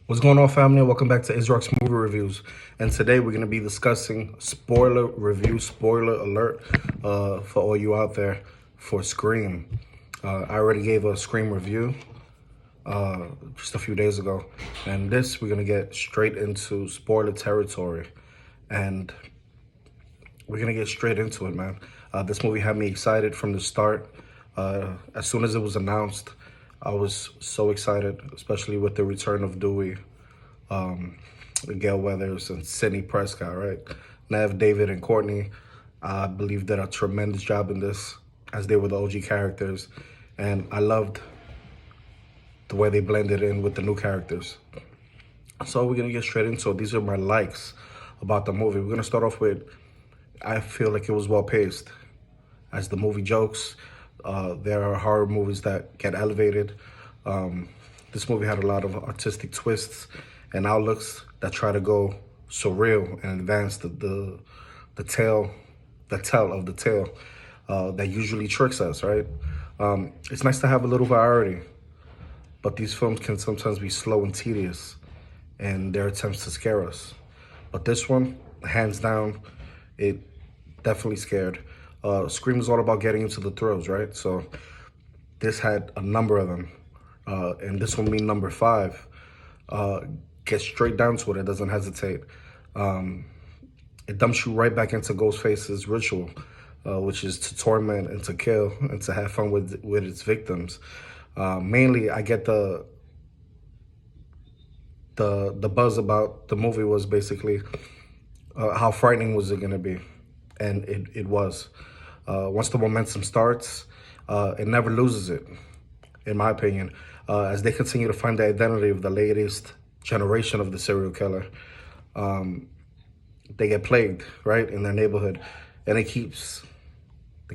What's going on, family? Welcome back to Israel's Movie Reviews. And today we're going to be discussing spoiler review, spoiler alert for all you out there for Scream. I already gave a Scream review just a few days ago. And this, we're going to get straight into spoiler territory. And we're going to get straight into it, man. This movie had me excited from the start. As soon as it was announced, I was so excited, especially with the return of Dewey, Gail Weathers, and Sidney Prescott, right? Neve, David, and Courtney, I believe, did a tremendous job in this, as they were the OG characters. And I loved the way they blended in with the new characters. So we're going to get straight into it. These are my likes about the movie. We're going to start off with, I feel like it was well-paced. As the movie jokes, there are horror movies that get elevated. This movie had a lot of artistic twists and outlooks that try to go surreal and advance the tale of the tale that usually tricks us, right? It's nice to have a little variety, but these films can sometimes be slow and tedious in their attempts to scare us. But this one, hands down, it definitely scared. Scream is all about getting into the thrills, right? So this had a number of them. And this will mean number 5. Get straight down to it. It doesn't hesitate. It dumps you right back into Ghostface's ritual, which is to torment and to kill and to have fun with its victims. Mainly, I get the buzz about the movie was basically how frightening was it going to be, and it was. Once the momentum starts, it never loses it, in my opinion. As they continue to find the identity of the latest generation of the serial killer, they get plagued, right, in their neighborhood. And the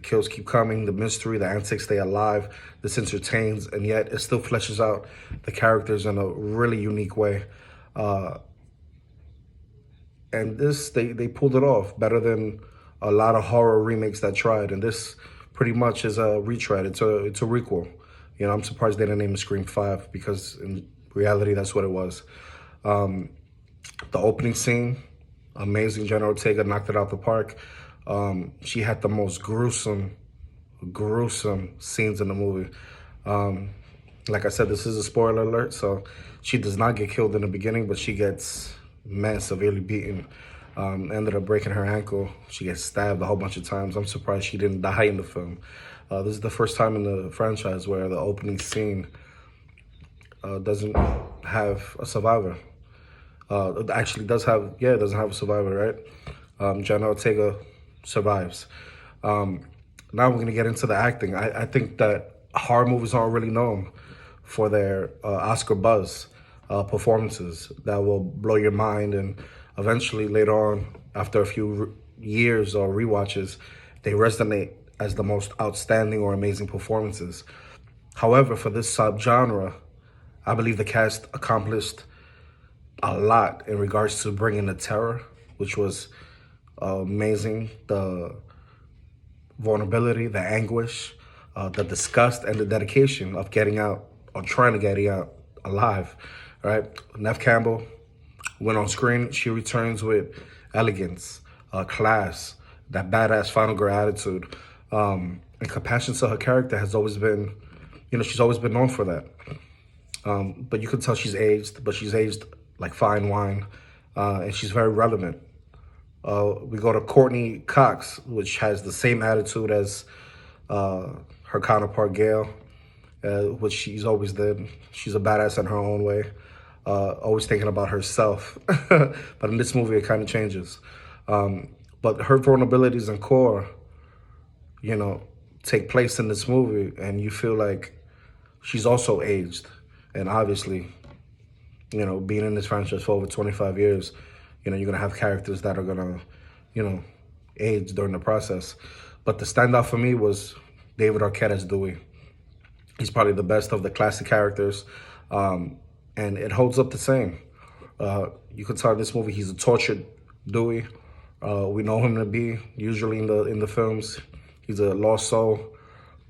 kills keep coming, the mystery, the antics stay alive, this entertains, and yet it still fleshes out the characters in a really unique way. And this, they pulled it off better than a lot of horror remakes that tried. And this pretty much is a retread. It's a requel. You know, I'm surprised they didn't name it Scream 5, because in reality, that's what it was. The opening scene, amazing. Jenna Ortega knocked it out the park. She had the most gruesome scenes in the movie. Like I said, this is a spoiler alert, so she does not get killed in the beginning, but she gets, man, severely beaten. Ended up breaking her ankle. She gets stabbed a whole bunch of times. I'm surprised she didn't die in the film. This is the first time in the franchise where the opening scene doesn't have a survivor. It actually does have, it doesn't have a survivor, right? Jenna Ortega survives. Now we're going to get into the acting. I think that horror movies aren't really known for their Oscar buzz performances that will blow your mind, and eventually later on, after a few years or rewatches, they resonate as the most outstanding or amazing performances. However, for this subgenre, I believe the cast accomplished a lot in regards to bringing the terror, which was amazing. The vulnerability, the anguish, the disgust, and the dedication of getting out, or trying to get out alive, right? Neve Campbell, when on screen, she returns with elegance, class, that badass final girl attitude, and compassion to her character has always been, she's always been known for that. But you can tell she's aged, but she's aged like fine wine, and she's very relevant. We go to Courtney Cox, which has the same attitude as her counterpart Gail, which she's always did. She's a badass in her own way, always thinking about herself. But in this movie, it kind of changes. But her vulnerabilities and core, take place in this movie, and you feel like she's also aged. And obviously, being in this franchise for over 25 years, you're going to have characters that are going to, age during the process. But the standout for me was David Arquette as Dewey. He's probably the best of the classic characters, and it holds up the same. You can tell in this movie he's a tortured Dewey. We know him to be, usually in the films, he's a lost soul.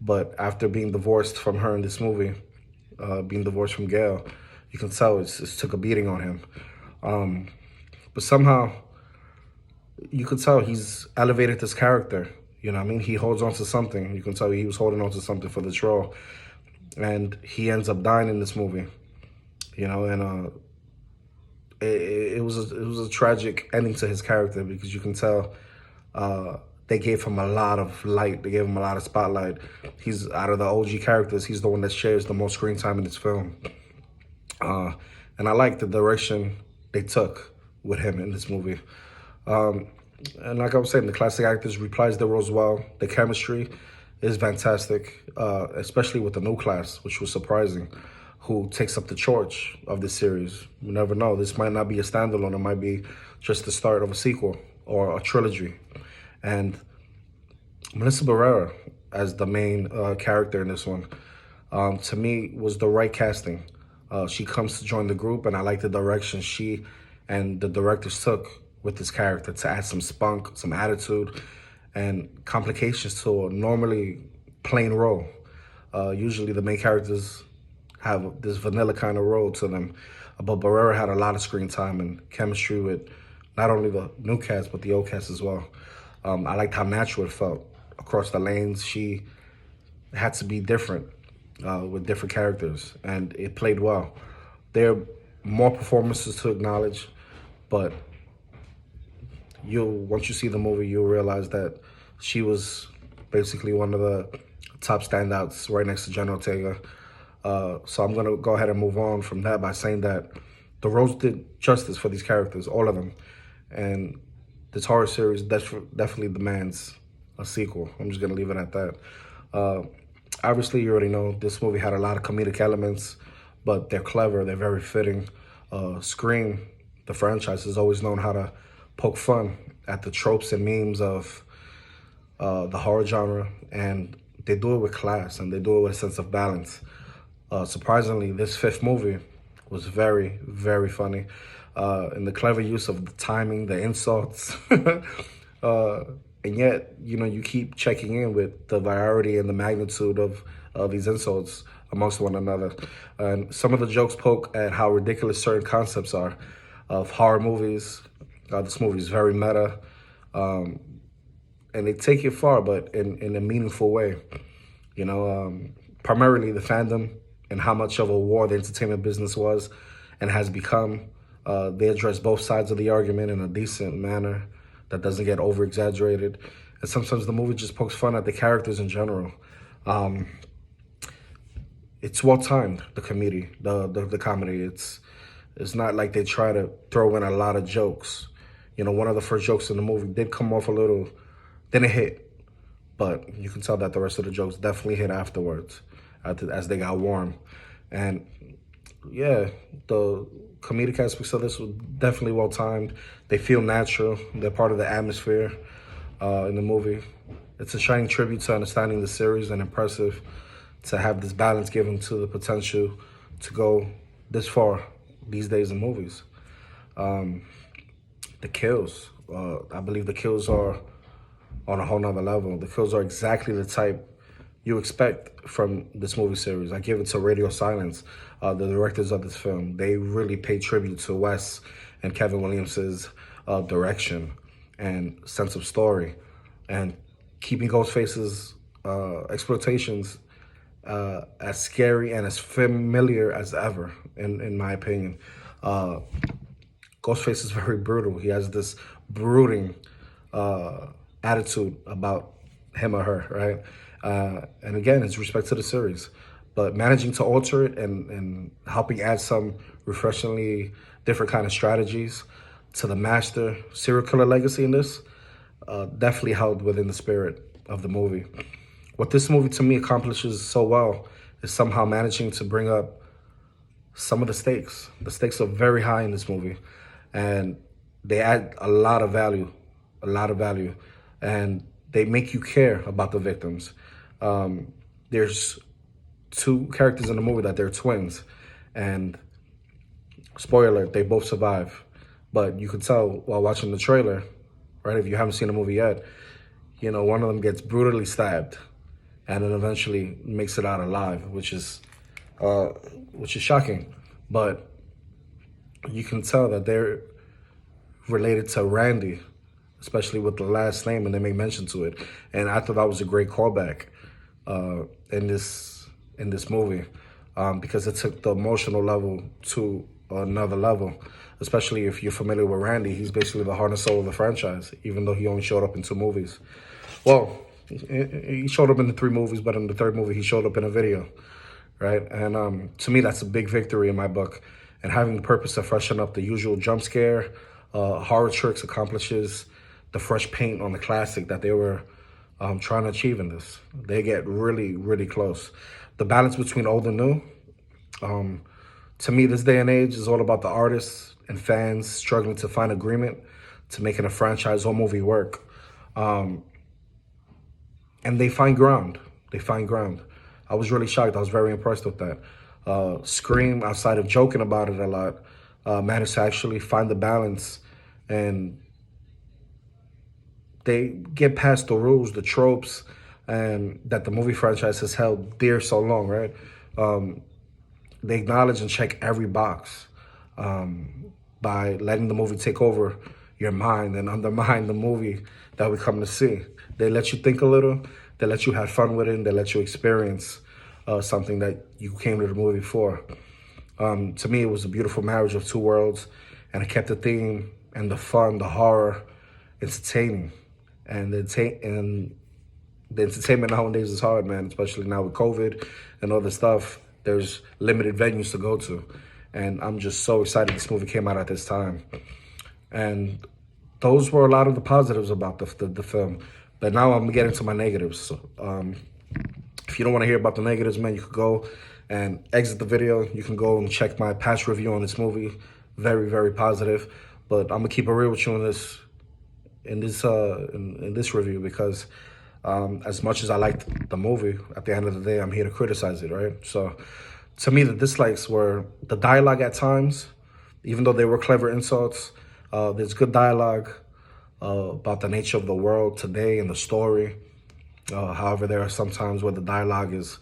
But after being divorced from her in this movie, being divorced from Gail, You can tell it's took a beating on him. But somehow, you could tell he's elevated this character. You know what I mean? He holds on to something. You can tell he was holding on to something for this role. And he ends up dying in this movie. You know, and it was a tragic ending to his character, because you can tell they gave him a lot of light. They gave him a lot of spotlight. He's, out of the OG characters, he's the one that shares the most screen time in this film. And I like the direction they took with him in this movie. And like I was saying, the classic actors reprise their roles well. The chemistry is fantastic, especially with the new class, which was surprising, who takes up the torch of this series. You never know. This might not be a standalone. It might be just the start of a sequel or a trilogy. And Melissa Barrera as the main character in this one, to me, was the right casting. She comes to join the group, and I like the direction she and the directors took with this character to add some spunk, some attitude, and complications to a normally plain role. Usually the main characters have this vanilla kind of role to them, but Barrera had a lot of screen time and chemistry with not only the new cast, but the old cast as well. I liked how natural it felt across the lanes. She had to be different with different characters, and it played well. There are more performances to acknowledge, but once you see the movie, you'll realize that she was basically one of the top standouts right next to Jenna Ortega. So I'm gonna go ahead and move on from that by saying that the roles did justice for these characters, all of them. And this horror series definitely demands a sequel. I'm just gonna leave it at that. Obviously, you already know this movie had a lot of comedic elements, but they're clever, they're very fitting. Scream, the franchise, has always known how to poke fun at the tropes and memes of the horror genre, and they do it with class, and they do it with a sense of balance. Surprisingly, this fifth movie was very, very funny. And the clever use of the timing, the insults, and yet, you know, you keep checking in with the variety and the magnitude of these insults amongst one another. And some of the jokes poke at how ridiculous certain concepts are of horror movies. This movie is very meta, and they take it far, but in a meaningful way. You know, primarily the fandom and how much of a war the entertainment business was and has become. They address both sides of the argument in a decent manner that doesn't get over-exaggerated. And sometimes the movie just pokes fun at the characters in general. It's well-timed, the comedy. The comedy. It's not like they try to throw in a lot of jokes. You know, one of the first jokes in the movie did come off a little, didn't hit. But you can tell that the rest of the jokes definitely hit afterwards, as they got warm. And yeah, the comedic aspects of this were definitely well-timed. They feel natural. They're part of the atmosphere in the movie. It's a shining tribute to understanding the series, and impressive to have this balance given to the potential to go this far these days in movies. The kills, I believe the kills are on a whole nother level. The kills are exactly the type you expect from this movie series. I give it to Radio Silence, the directors of this film. They really pay tribute to Wes and Kevin Williams's direction and sense of story, and keeping Ghostface's exploitations as scary and as familiar as ever, in my opinion. Ghostface is very brutal. He has this brooding attitude about him or her, right? And again, it's respect to the series. But managing to alter it and helping add some refreshingly different kind of strategies to the master serial killer legacy in this, definitely held within the spirit of the movie. What this movie to me accomplishes so well is somehow managing to bring up some of the stakes. The stakes are very high in this movie, and they add a lot of value, and they make you care about the victims. There's two characters in the movie that they're twins, and spoiler alert, they both survive. But you could tell while watching the trailer, right, if you haven't seen the movie yet, you know, one of them gets brutally stabbed and then eventually makes it out alive, which is shocking. But you can tell that they're related to Randy, especially with the last name, and they make mention to it. And I thought that was a great callback in this movie because it took the emotional level to another level. Especially if you're familiar with Randy, he's basically the heart and soul of the franchise, even though he only showed up in 2 movies. Well, he showed up in the 3 movies, but in the 3rd movie, he showed up in a video, right? And to me, that's a big victory in my book. And having the purpose to freshen up the usual jump scare, horror tricks accomplishes the fresh paint on the classic that they were trying to achieve in this. They get really, really close. The balance between old and new, to me, this day and age is all about the artists and fans struggling to find agreement to making a franchise or movie work. And they find ground. They find ground. I was really shocked. I was very impressed with that. Scream, outside of joking about it a lot, managed to actually find the balance, and they get past the rules, the tropes, and that the movie franchise has held dear so long, right? They acknowledge and check every box by letting the movie take over your mind and undermine the movie that we come to see. They let you think a little, they let you have fun with it, and they let you experience something that you came to the movie for. To me, it was a beautiful marriage of 2 worlds, and it kept the theme and the fun, the horror, entertaining. And the entertainment nowadays is hard, man, especially now with COVID and all this stuff. There's limited venues to go to. And I'm just so excited this movie came out at this time. And those were a lot of the positives about the film. But now I'm getting to my negatives. So, if you don't want to hear about the negatives, man, you could go and exit the video. You can go and check my past review on this movie. Very, very positive. But I'm gonna keep it real with you in this review because as much as I liked the movie, at the end of the day, I'm here to criticize it, right? So to me, the dislikes were the dialogue at times, even though they were clever insults. There's good dialogue about the nature of the world today and the story. However, there are some times where the dialogue is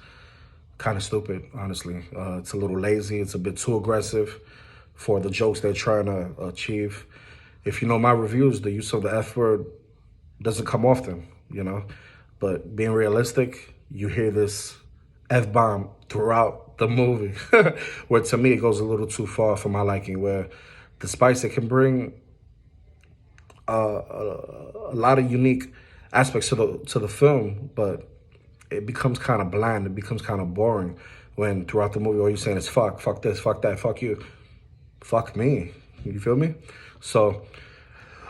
kind of stupid, honestly. It's a little lazy. It's a bit too aggressive for the jokes they're trying to achieve. If you know my reviews, the use of the F word doesn't come often, you know. But being realistic, you hear this F-bomb throughout the movie, where to me it goes a little too far for my liking, where the spice it can bring a lot of unique aspects to the film, but it becomes kind of bland. It becomes kind of boring when throughout the movie all you're saying is fuck this, fuck that, fuck you, fuck me. You feel me? So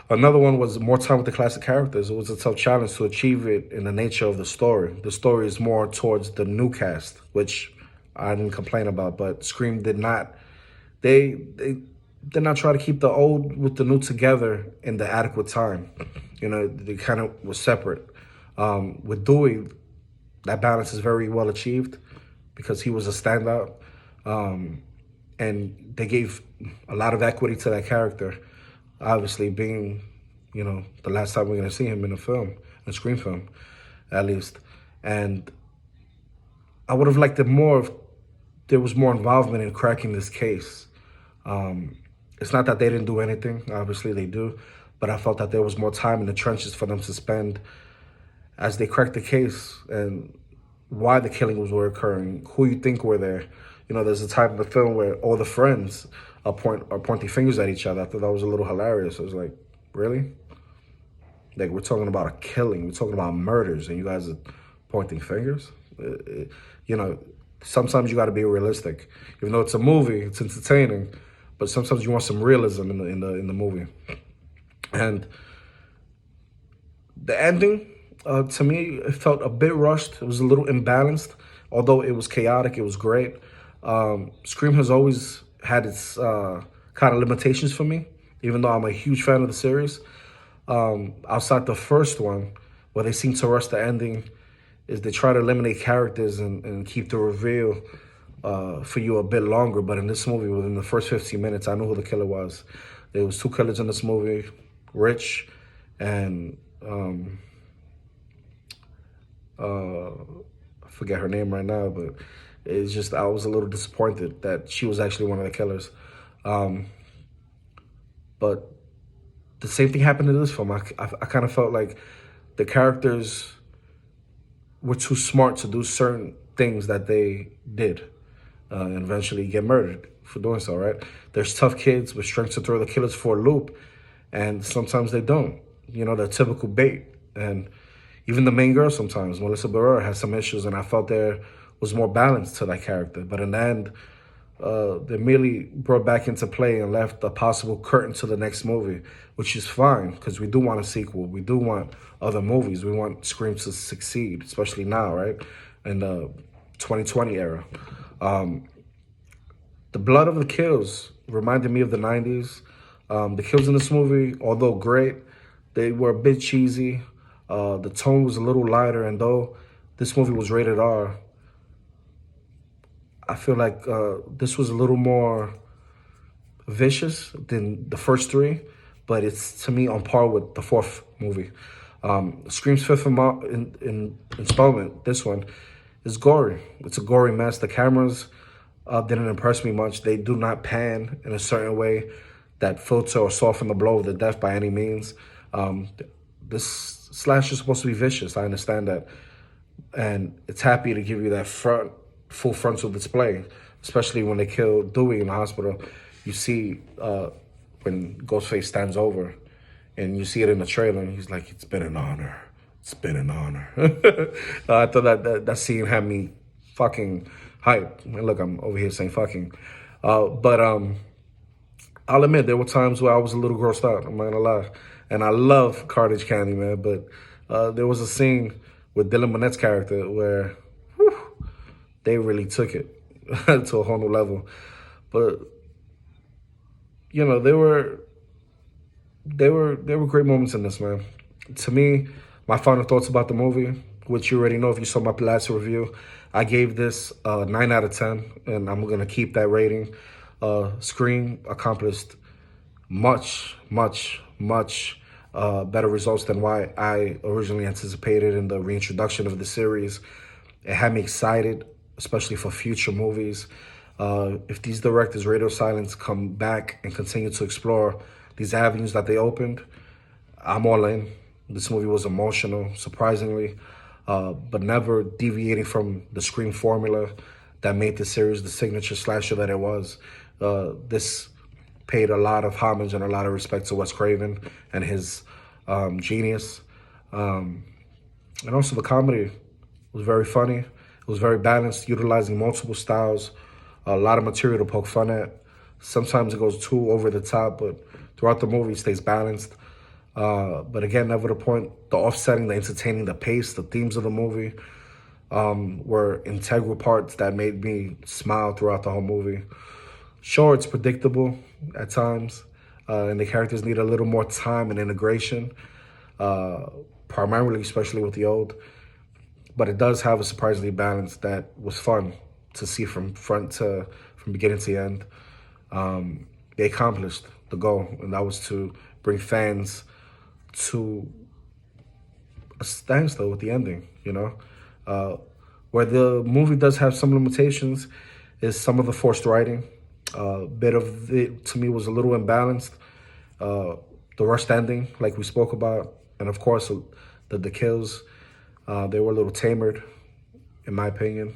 another one was more time with the classic characters. It was a tough challenge to achieve it in the nature of the story. The story is more towards the new cast, which I didn't complain about, but Scream did not. They did not try to keep the old with the new together in the adequate time. You know, they kind of were separate. With Dewey, that balance is very well achieved because he was a standout. And they gave a lot of equity to that character, obviously being, you know, the last time we're going to see him in a film, a Scream film, at least. And I would have liked it more if there was more involvement in cracking this case. It's not that they didn't do anything. Obviously, they do. But I felt that there was more time in the trenches for them to spend as they cracked the case and why the killings were occurring, who you think were there. You know, there's a time in the film where all the friends are pointing fingers at each other. I thought that was a little hilarious. I was like, really? Like, we're talking about a killing. We're talking about murders, and you guys are pointing fingers? You know, sometimes you got to be realistic. Even though it's a movie, it's entertaining, but sometimes you want some realism in the movie. And the ending, to me, it felt a bit rushed. It was a little imbalanced. Although it was chaotic, it was great. Scream has always had its kind of limitations for me, even though I'm a huge fan of the series. Outside the first one, where they seem to rush the ending, is they try to eliminate characters and keep the reveal for you a bit longer. But in this movie, within the first 15 minutes, I knew who the killer was. There was 2 killers in this movie, Rich and I forget her name right now, but it's just I was a little disappointed that she was actually one of the killers. But the same thing happened in this film. I kind of felt like the characters were too smart to do certain things that they did, and eventually get murdered for doing so, right? There's tough kids with strength to throw the killers for a loop, and sometimes they don't. You know, they're typical bait. And even the main girl sometimes, Melissa Barrera, has some issues, and I felt there was more balance to that character. But in the end, they merely brought back into play and left a possible curtain to the next movie, which is fine because we do want a sequel. We do want other movies. We want Scream to succeed, especially now, right? In the 2020 era. The blood of the kills reminded me of the 90s. The kills in this movie, although great, they were a bit cheesy. The tone was a little lighter, and though this movie was rated R, I feel like this was a little more vicious than the first three, but it's, to me, on par with the fourth movie. Scream's fifth installment, this one, is gory. It's a gory mess. The cameras didn't impress me much. They do not pan in a certain way that filter or soften the blow of the death by any means. This slash is supposed to be vicious. I understand that. And it's happy to give you that full frontal display, especially when they kill Dewey in the hospital. You see when Ghostface stands over, and you see it in the trailer, and he's like, "It's been an honor. It's been an honor." I thought that scene had me fucking hyped. And look, I'm over here saying fucking. But I'll admit, there were times where I was a little grossed out. I'm not gonna lie. And I love Carnage Candy, man. But there was a scene with Dylan Monette's character where they really took it to a whole new level. But you know, there were great moments in this, man. To me, my final thoughts about the movie, which you already know if you saw my last review, I gave this 9 out of 10, and I'm gonna keep that rating. Scream accomplished much better results than why I originally anticipated in the reintroduction of the series. It had me excited, especially for future movies. If these directors, Radio Silence, come back and continue to explore these avenues that they opened, I'm all in. This movie was emotional, surprisingly, but never deviating from the Scream formula that made the series the signature slasher that it was. This paid a lot of homage and a lot of respect to Wes Craven and his genius. And also the comedy was very funny. It was very balanced, utilizing multiple styles, a lot of material to poke fun at. Sometimes it goes too over the top, but throughout the movie it stays balanced. But again, never the point. The offsetting, the entertaining, the pace, the themes of the movie were integral parts that made me smile throughout the whole movie. Sure, it's predictable at times, and the characters need a little more time and integration, primarily, especially with the old. But it does have a surprisingly balance that was fun to see from beginning to end. They accomplished the goal, and that was to bring fans to a standstill with the ending, you know? Where the movie does have some limitations is some of the forced writing. Bit of it, to me, was a little imbalanced. The rushed ending, like we spoke about, and of course, the kills, they were a little tamered, in my opinion.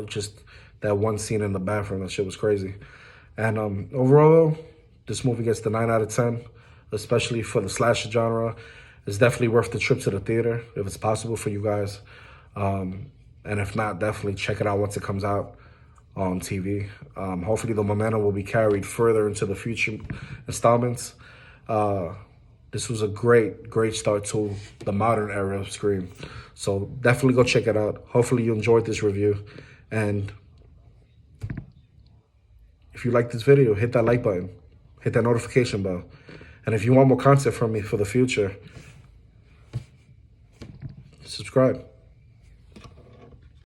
Just that one scene in the bathroom, that shit was crazy. And overall, this movie gets the 9 out of 10, especially for the slasher genre. It's definitely worth the trip to the theater, if it's possible for you guys. And if not, definitely check it out once it comes out on TV. Hopefully the momentum will be carried further into the future installments. This was a great start to the modern era of Scream. So definitely go check it out. Hopefully you enjoyed this review. And if you like this video, hit that like button, hit that notification bell. And if you want more content from me for the future, subscribe.